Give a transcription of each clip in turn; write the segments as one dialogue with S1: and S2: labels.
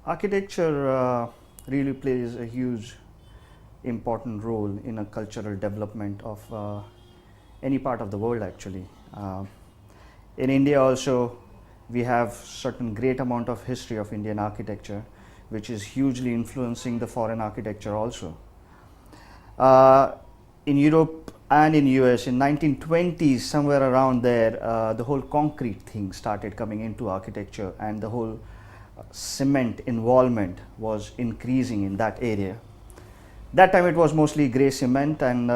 S1: Architecture really plays a huge important role in a cultural development of any part of the world actually. In India also we have certain great amount of history of Indian architecture which is hugely influencing the foreign architecture also. Uh, in Europe and in US in 1920s somewhere around there the whole concrete thing started coming into architecture and the whole cement involvement was increasing in that area. That time it was mostly grey cement and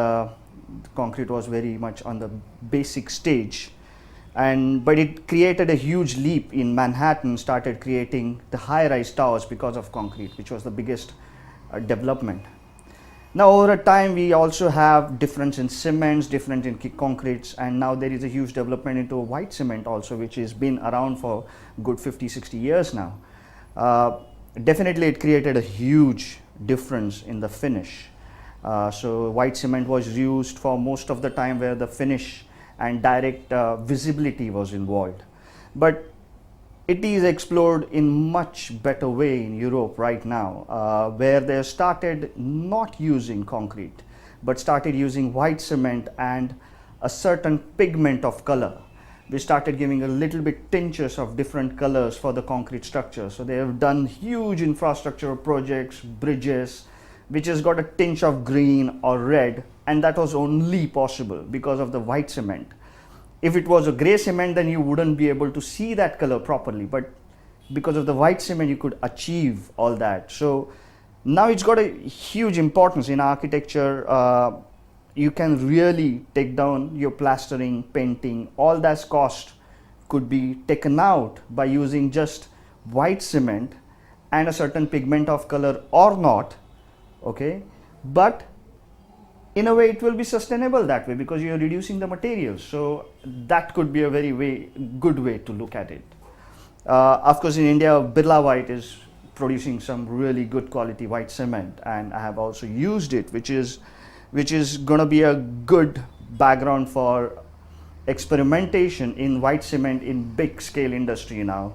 S1: concrete was very much on the basic stage, and but it created a huge leap in Manhattan, started creating the high-rise towers because of concrete, which was the biggest development. Now over a time we also have difference in cements, different in concretes, and now there is a huge development into white cement also, which has been around for good 50-60 years now. Definitely it created a huge difference in the finish. So white cement was used for most of the time where the finish and direct visibility was involved. But it is explored in much better way in Europe right now, where they started not using concrete, but started using white cement and a certain pigment of color. We started giving a little bit tinctures of different colors for the concrete structure. So they have done huge infrastructure projects, bridges, which has got a tinge of green or red, and that was only possible because of the white cement. If it was a grey cement, then you wouldn't be able to see that color properly, but because of the white cement you could achieve all that. So now it's got a huge importance in architecture. You can really take down your plastering, painting, all that cost could be taken out by using just white cement and a certain pigment of color or not, okay? But in a way it will be sustainable that way because you're reducing the materials. So that could be a very good way to look at it. Of course in India, Birla White is producing some really good quality white cement, and I have also used it, which is going to be a good background for experimentation in white cement in big scale industry now.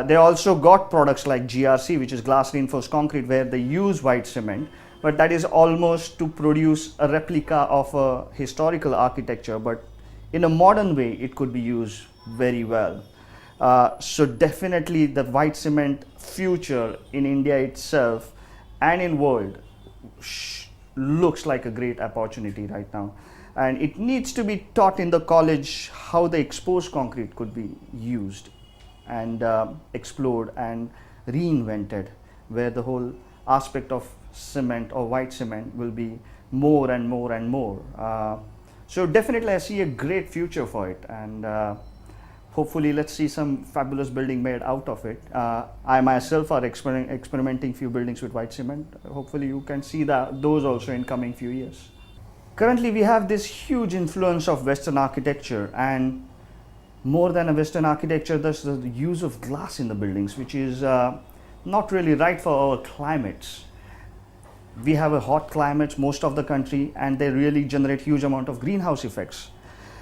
S1: They also got products like GRC, which is glass reinforced concrete, where they use white cement, but that is almost to produce a replica of a historical architecture, but in a modern way it could be used very well. So definitely the white cement future in India itself and in world looks like a great opportunity right now, and it needs to be taught in the college how the exposed concrete could be used and explored and reinvented, where the whole aspect of cement or white cement will be more and more and more. So definitely I see a great future for it, and hopefully let's see some fabulous building made out of it. I myself are experimenting few buildings with white cement. Hopefully you can see those also in coming few years. Currently we have this huge influence of Western architecture, and more than a Western architecture, there's the use of glass in the buildings, which is not really right for our climates. We have a hot climate most of the country, and they really generate huge amount of greenhouse effects.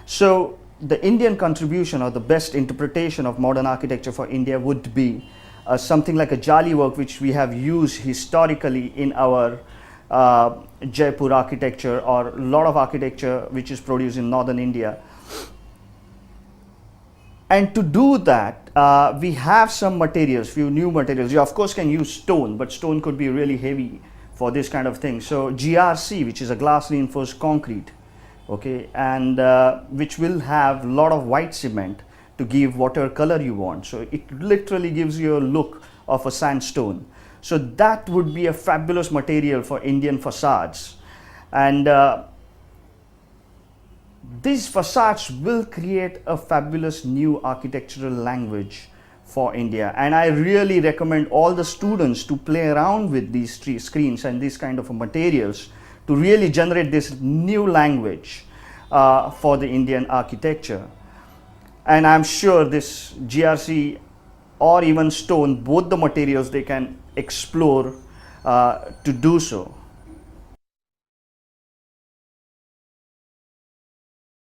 S1: So the Indian contribution or the best interpretation of modern architecture for India would be something like a jali work, which we have used historically in our Jaipur architecture or a lot of architecture which is produced in northern India. And to do that, we have some materials, few new materials. You of course can use stone, but stone could be really heavy for this kind of thing. So GRC, which is a glass reinforced concrete, okay, and which will have a lot of white cement to give whatever color you want. So it literally gives you a look of a sandstone. So that would be a fabulous material for Indian facades, and these facades will create a fabulous new architectural language for India. And I really recommend all the students to play around with these screens and these kind of materials to really generate this new language for the Indian architecture. And I'm sure this GRC or even stone, both the materials they can explore to do so.